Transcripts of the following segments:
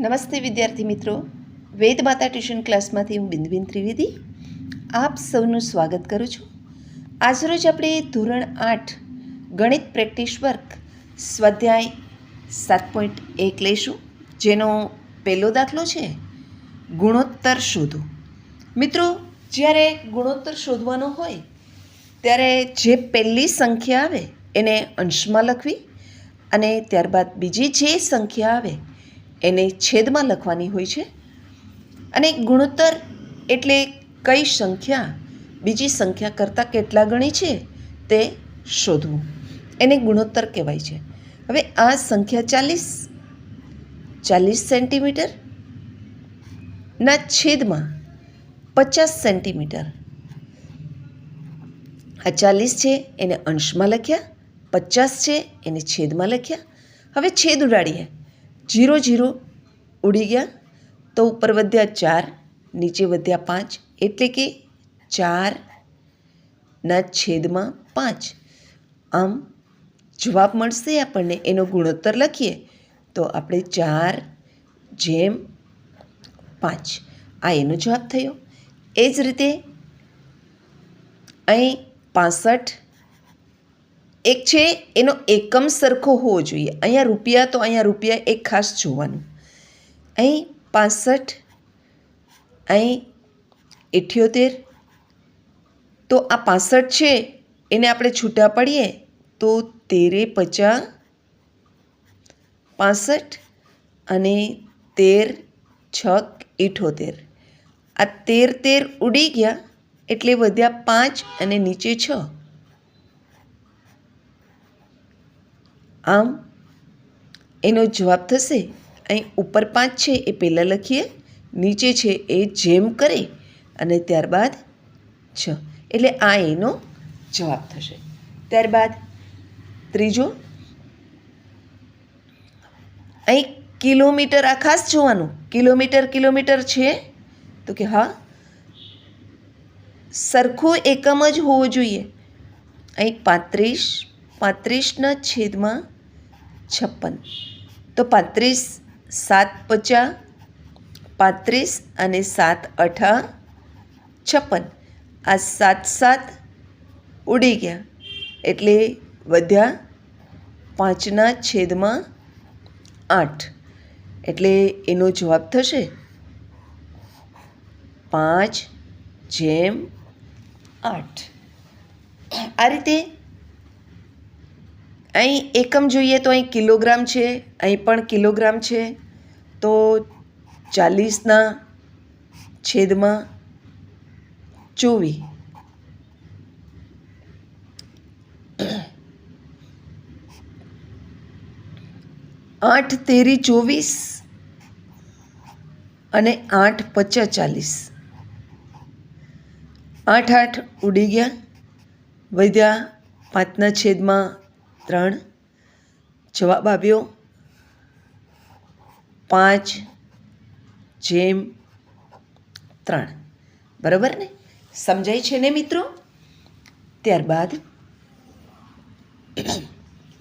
નમસ્તે વિદ્યાર્થી મિત્રો, વેદમાતા ટ્યુશન ક્લાસમાંથી હું બિંદુબેન ત્રિવેદી આપ સૌનું સ્વાગત કરું છું. આજરોજ આપણે ધોરણ 8 ગણિત પ્રેક્ટિસ વર્ક સ્વાધ્યાય 7.1 લઈશું, જેનો પહેલો દાખલો છે ગુણોત્તર શોધો. મિત્રો, જ્યારે ગુણોત્તર શોધવાનો હોય ત્યારે જે પહેલી સંખ્યા આવે એને અંશમાં લખવી અને ત્યારબાદ બીજી જે સંખ્યા આવે એને છેદમાં લખવાની હોય છે. અને ગુણોત્તર એટલે કઈ સંખ્યા બીજી સંખ્યા કરતાં કેટલા ગણી છે તે શોધવું, એને ગુણોત્તર કહેવાય છે. હવે આ સંખ્યા 40 સેન્ટીમીટર ના છેદમાં 50 સેન્ટીમીટર. આ 40 છે એને અંશમાં લખ્યા, 50 છે એને છેદમાં લખ્યા. હવે છેદ ઉડાડીએ. 0 ઉડી ગયા તો ઉપર વધ્યા 4, નીચે વધ્યા 5, એટલે કે 4/5. આમ જવાબ મળશે આપણને. એનો ગુણોત્તર લખીએ તો આપણે 4/5. આ એનો જવાબ થયો. એ જ રીતે અહીં 65 એક છે, એનો એકમ સરખો હોવો જોઈએ. અહીંયા રૂપિયા તો અહીંયા રૂપિયા એક ખાસ જોવાનું. અહીં 65, અહીં 78. તો આ 65 છે એને આપણે છૂટા પાડીએ તો 13×50 65 અને 13×6 78. આ 13 ઉડી ગયા એટલે વધ્યા 5 અને નીચે 6. આમ એનો જવાબ થશે. અહીં ઉપર 5 છે એ પહેલાં લખીએ, નીચે છે એ જેમ કરી અને ત્યારબાદ 6, એટલે આ એનો જવાબ થશે. ત્યારબાદ ત્રીજો, અહીં કિલોમીટર, આ ખાસ જોવાનું. કિલોમીટર છે તો કે હા, સરખું એકમ જ હોવો જોઈએ. અહીં 35/56 તો 35 7×50 35 અને 7×8 56. આ 7 ઉડી ગયા એટલે વધ્યા 5/8, એટલે એનો જવાબ થશે 5/8. આ રીતે અહીં એકમ જોઈએ તો અહીં કિલોગ્રામ છે, અહીં પણ કિલોગ્રામ છે. તો 40/24 8×3 = 24 અને 8×5 = 40. 8 ઉડી ગયા, વધ્યા 5/3. જવાબ આવ્યો 5/3. બરાબર ને? સમજાય છે ને મિત્રો? ત્યારબાદ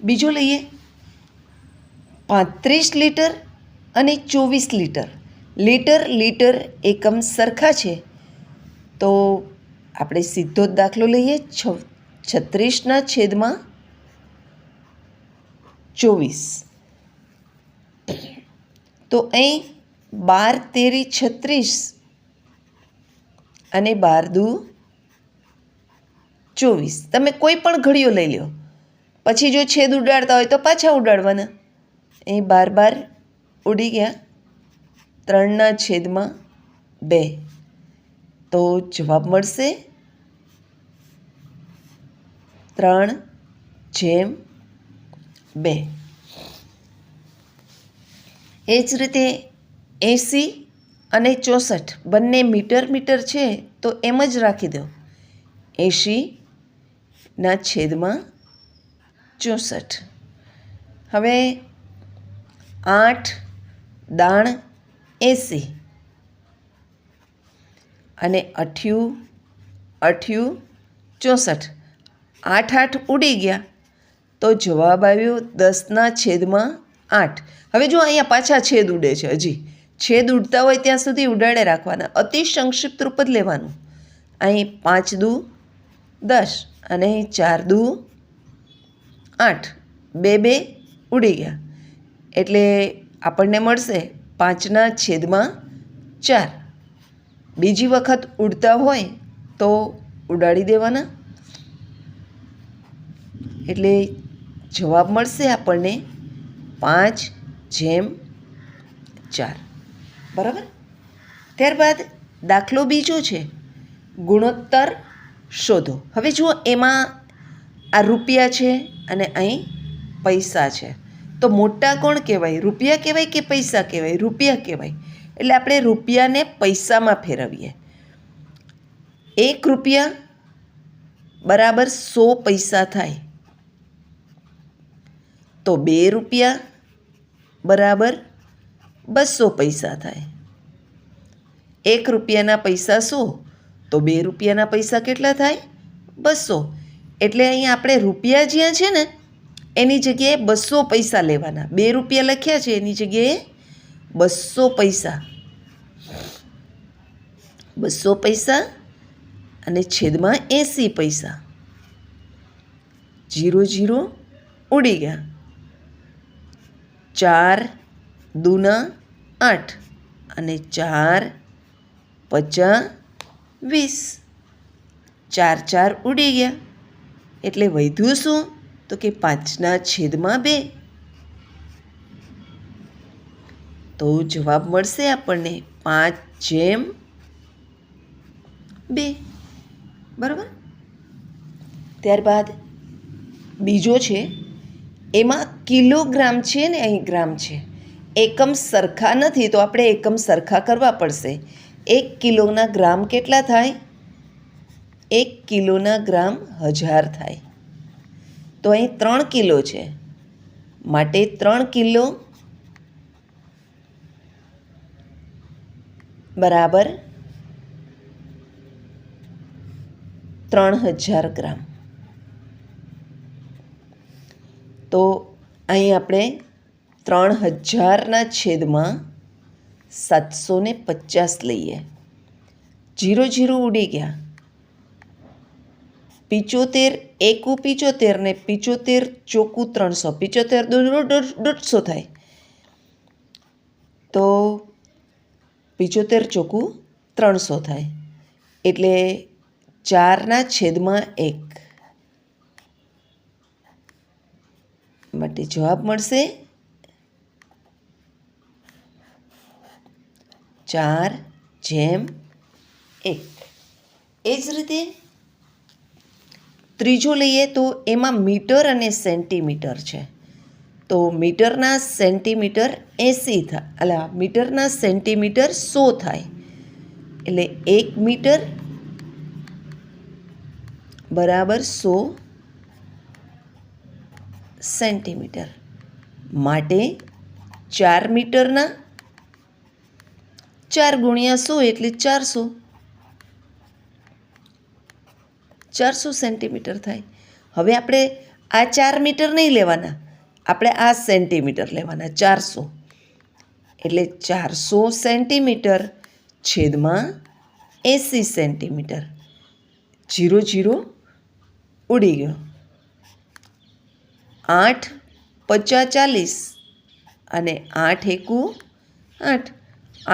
બીજો લઈએ. 35 લીટર અને 24 લીટર. લીટર એકમ સરખા છે તો આપણે સીધો જ દાખલો લઈએ. 36/24. તો અહીં 12×3 = 36 અને 12×2 = 24. તમે કોઈ પણ ઘડીઓ લઈ લો, પછી જો છેદ ઉડાડતા હોય તો પાછા ઉડાડવાના. અહીં 12 ઉડી ગયા, 3/2. તો જવાબ મળશે 3/2. એ જ રીતે 80 અને 64 બંને મીટર છે તો એમ જ રાખી દો. 80/64. હવે 8 દાણ 80 અને 8 64. 8 ઉડી ગયા તો જવાબ આવ્યો 10/8. 8. હવે જો અહીંયા પાછા છેદ ઉડે છે, હજી છેદ ઉડતા હોય ત્યાં સુધી ઉડાડે રાખવાના, અતિ સંક્ષિપ્ત રૂપ જ લેવાનું. અહીં 5 દુ 10 અને અહીં 4 દુ 8, 2 2 ઉડી ગયા, એટલે આપણને મળશે 5/4. બીજી વખત ઉડતા હોય તો ઉડાડી દેવાના, એટલે જવાબ મળશે આપણને 5/4. બરાબર. ત્યારબાદ દાખલો બીજો છે, ગુણોત્તર શોધો. હવે જુઓ, એમાં આ રૂપિયા છે અને અહીં પૈસા છે, તો મોટા કોણ કહેવાય, રૂપિયા કહેવાય કે પૈસા કહેવાય? રૂપિયા કહેવાય. એટલે આપણે રૂપિયાને પૈસામાં ફેરવીએ. 1 રૂપિયા બરાબર 100 પૈસા થાય, તો 2 રૂપિયા બરાબર 200 પૈસા થાય. 1 રૂપિયાના પૈસા 100, તો 2 રૂપિયાના પૈસા કેટલા થાય? 200. એટલે અહીંયા આપણે રૂપિયા જ્યાં છે ને એની જગ્યાએ 200 પૈસા લેવાના. 2 રૂપિયા લખ્યા છે એની જગ્યાએ 200 પૈસા. 200 પૈસા અને છેદમાં 80 પૈસા. 0 0 ઉડી ગયા. 4 દુના 8 અને 4 5 20. 4 4 ઉડી ગયા, એટલે વધ્યું શું? તો કે 5/2. તો જવાબ મળશે આપણને 5/2. બરાબર. ત્યારબાદ બીજો છે, એમાં કિલોગ્રામ છે ને અહીં ગ્રામ છે. એકમ સરખા નથી તો આપણે એકમ સરખા કરવા પડશે. 1 કિલોના ગ્રામ કેટલા થાય? 1 કિલોના ગ્રામ 1000 થાય. તો અહીં 3 કિલો છે, માટે 3 કિલો બરાબર 3000 ગ્રામ. તો અહીં આપણે 3000ના છેદમાં 750 લઈએ. 0 0 ઉડી ગયા. 75 એકુ 75 ને 75 ચોકુ 300. 75 150 થાય, તો 75 ચોકુ 300 થાય, એટલે 4/1. માટે જવાબ મળશે 4/1. એ જ રીતે ત્રીજો લઈએ તો એમાં મીટર અને સેન્ટીમીટર છે. તો મીટરના સેન્ટીમીટર 80 થાય, મીટરના સેન્ટીમીટર 100 થાય, એટલે 1 મીટર બરાબર 100 સેન્ટીમીટર. માટે 4 મીટરના 4 ગુણ્યા 100 એટલે 400. 400 સેન્ટીમીટર થાય. હવે આપણે આ 4 મીટર નહીં લેવાના, આપણે આ સેન્ટીમીટર લેવાના. 400 એટલે 400 સેન્ટીમીટર છેદમાં 80 સેન્ટીમીટર. 0 0 ઉડી ગયો. 8 50 40 અને 8 એકુ 8.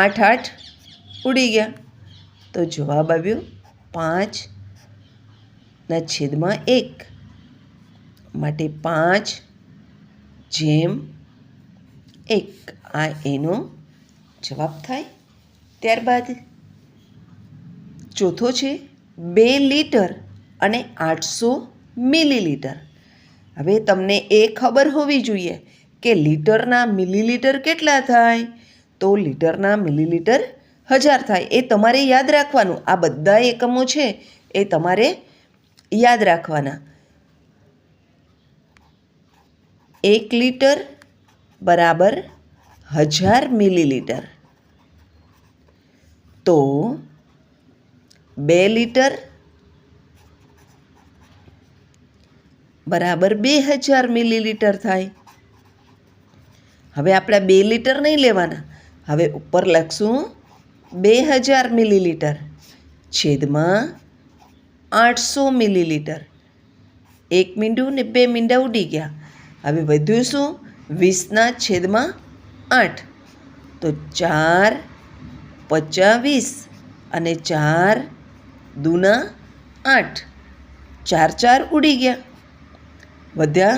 8 8 ઉડી ગયા. તો જવાબ આવ્યો 5/1. માટે 5/1 આ એનો જવાબ થાય. ત્યારબાદ ચોથો છે 2 લીટર અને 800 મિલીલીટર. હવે તમને એ ખબર હોવી જોઈએ કે લીટરના મિલીલીટર કેટલા થાય? તો લીટરના મિલીલીટર 1000 થાય. એ તમારે યાદ રાખવાનું. આ બધા એકમો છે એ તમારે યાદ રાખવાના. 1 લીટર બરાબર 1000 મિલીલીટર. તો 2 લીટર બરાબર 2000 મિલીલીટર થાય. હવે આપણે 2 લીટર નહીં લેવાના, હવે ઉપર લખશું 2000 મિલીલીટર છેદમાં 800 મિલીલીટર. 1 મીંડું ને 2 મીંડા ઉડી ગયા. હવે વધ્યું શું? 20/8. તો 4 × 5 અને 4 × 2 = 8. 4 ઉડી ગયા. વધ્યા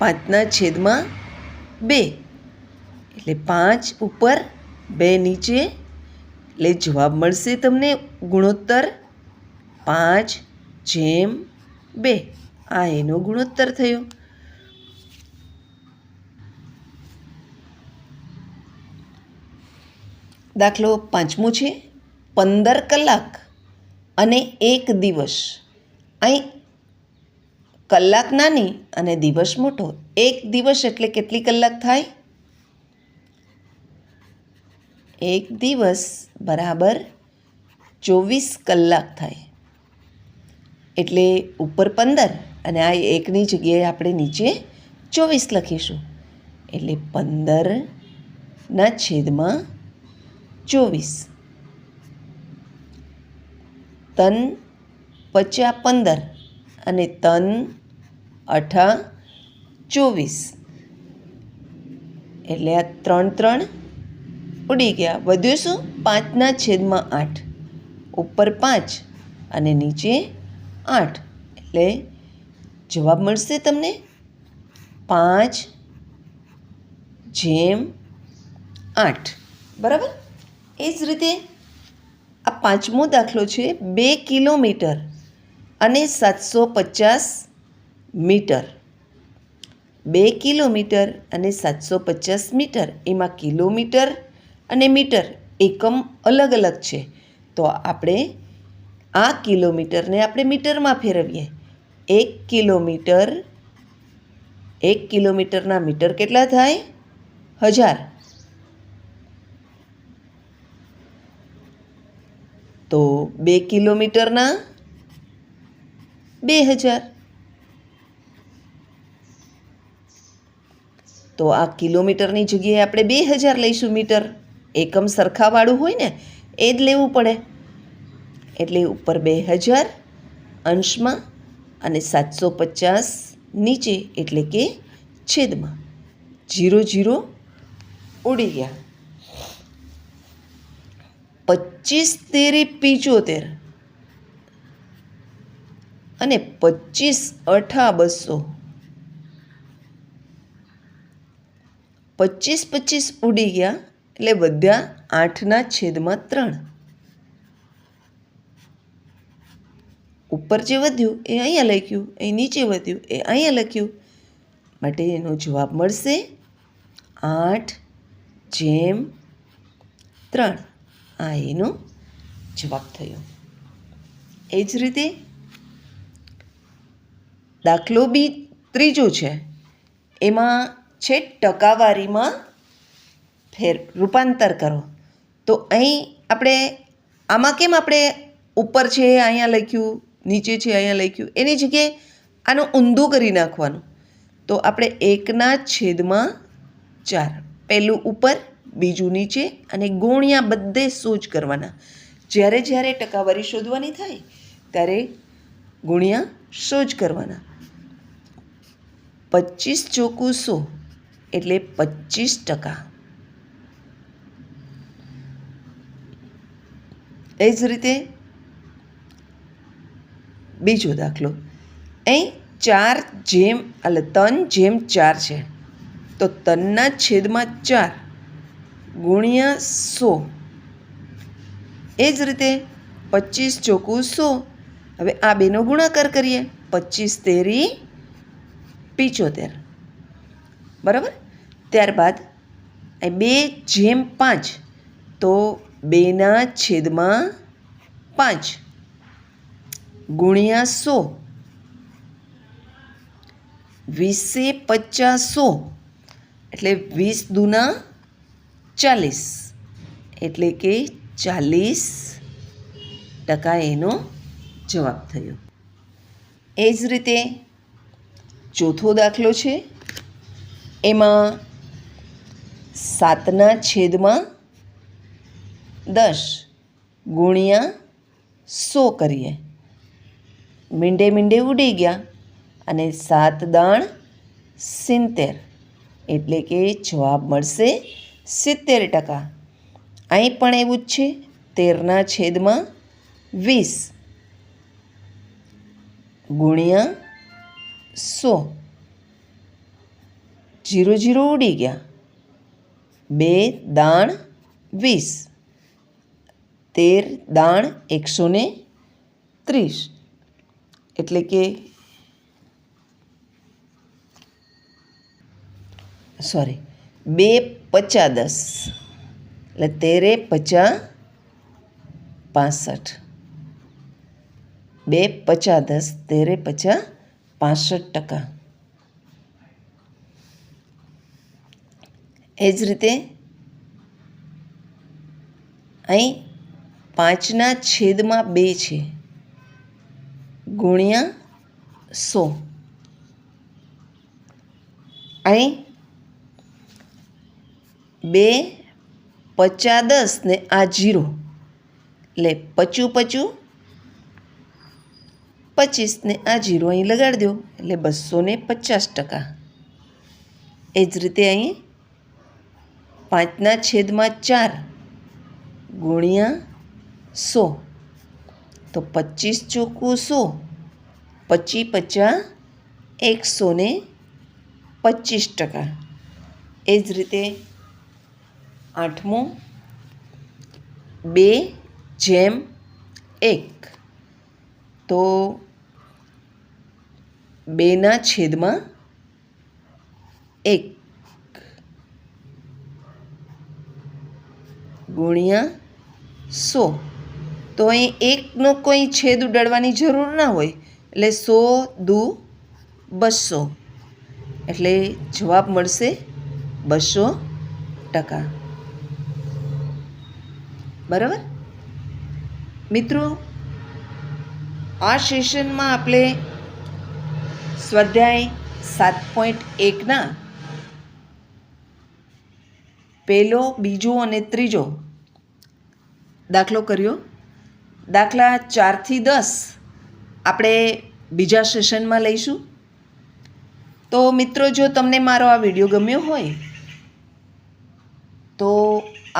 5/2. એટલે 5 ઉપર 2 નીચે, એટલે જવાબ મળશે તમને ગુણોત્તર 5/2. આ એનો ગુણોત્તર થયો. દાખલો 5મો છે, 15 કલાક અને 1 દિવસ. અહીં કલાક નાની અને દિવસ મોટો. 1 દિવસ એટલે કેટલી કલાક થાય? 1 દિવસ બરાબર 24 કલાક થાય. એટલે ઉપર 15 અને આ 1ની જગ્યાએ આપણે નીચે 24 લખીશું. એટલે 15/24. 3 × 5 = 15 અને 3 × 8 = 24. એટલે આ 3 ઉડી ગયા. વધ્યું શું? 5/8. ઉપર 5 અને નીચે 8. એટલે જવાબ મળશે તમને 5/8. બરાબર. એ જ રીતે આ 5મો દાખલો છે, 2 કિલોમીટર અને 750 મીટર. 2 કિલોમીટર અને 750 મીટર. એમાં કિલોમીટર અને મીટર એકમ અલગ અલગ છે. તો આપણે આ કિલોમીટરને આપણે મીટરમાં ફેરવીએ. 1 કિલોમીટરના મીટર કેટલા થાય? 1000. તો 2 કિલોમીટરના 2000. તો આ કિલોમીટરની જગ્યાએ આપણે 2000 લઈશું. મીટર એકમ સરખાવાળું હોય ને એ જ લેવું પડે. એટલે ઉપર 2000 અંશમાં અને 750 નીચે, એટલે કે છેદમાં. 0 ઉડી ગયા. 25×13 = 75 અને 25×8 = 200. 25 ઉડી ગયા. એટલે વધ્યા 8/3. ઉપર જે વધ્યું એ અહીંયા લખ્યું, અહીં નીચે વધ્યું એ અહીંયા લખ્યું. માટે એનો જવાબ મળશે 8/3. આ એનો જવાબ થયો. એ જ રીતે દાખલો બી 3જો છે. એમાં છે ટકાવારીમાં રૂપાંતર કરો. તો અહીં આપણે આમાં કેમ આપણે ઉપર છે અહીંયા લખ્યું, નીચે છે અહીંયા લખ્યું, એની જગ્યાએ આનું ઊંધું કરી નાખવાનું. તો આપણે 1/4. પહેલું ઉપર, બીજું નીચે અને ગુણ્યા બધે 100 જ કરવાના. જ્યારે જ્યારે ટકાવારી શોધવાની થાય ત્યારે ગુણ્યા 100 જ કરવાના. 25 × 100 એટલે 25%. એ જ રીતે બીજો દાખલો. અહીં 3/4 છે. તો 3/4 ગુણ્યા 100. એ જ રીતે 25 × 100. હવે આ બેનો ગુણાકાર કરીએ. 25×13 = 75. બરાબર. ત્યારબાદ 2/5. તો 2/5 ગુણ્યા 100. 20/50 એટલે 20×2 = 40. એટલે કે 40% એનો જવાબ થયો. એ જ રીતે ચોથો દાખલો છે. એમાં 7/10 ગુણ્યા 100 કરીએ. મીંડે મીંડે ઉડી ગયા અને 7 દાણ 70, એટલે કે જવાબ મળશે 70%. અહીં પણ એવું જ છે. 13/20 ગુણ્યા 100. 0 0 ઉડી ગયા. 2 દાણ 20, 13 દાણ 130, એટલે કે 2 પચા 10, એટલે 13 પચા 65. 2 પચા 10, 13 પચા 65%. એ જ રીતે અહીં 5/2 છે ગુણ્યા 100. અહીં 2 પચા 10 ને આ 0, એટલે 55 25 ને આ 0 અહીં લગાડી દો, એટલે 250%. એ જ રીતે અહીં 5/4 ગુણ્યા 100, તો 25 ચોખ્ખું 100, 25 પચા 125%. એ જ રીતે 8મું 2/1, તો 2/1 ગુણ્યા 100, તો અહીં 1નો કોઈ છેદ ઉડાડવાની જરૂર ના હોય, એટલે 100 દુ 200, એટલે જવાબ મળશે 200%. બરાબર મિત્રો, આ સેશનમાં આપણે સ્વાધ્યાય 7.1ના પહેલો, બીજો અને ત્રીજો દાખલો કર્યો. દાખલા 4થી 10 આપણે બીજા સેશનમાં લઈશું. તો મિત્રો, જો તમને મારો આ વિડીયો ગમ્યો હોય તો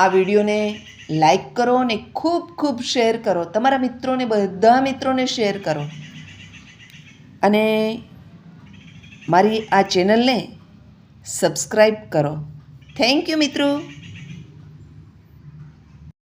આ વિડીયોને લાઈક કરો અને ખૂબ ખૂબ શેર કરો. તમારા મિત્રોને, બધા મિત્રોને શેર કરો અને મારી આ ચેનલને સબસ્ક્રાઈબ કરો. થેન્ક યુ મિત્રો.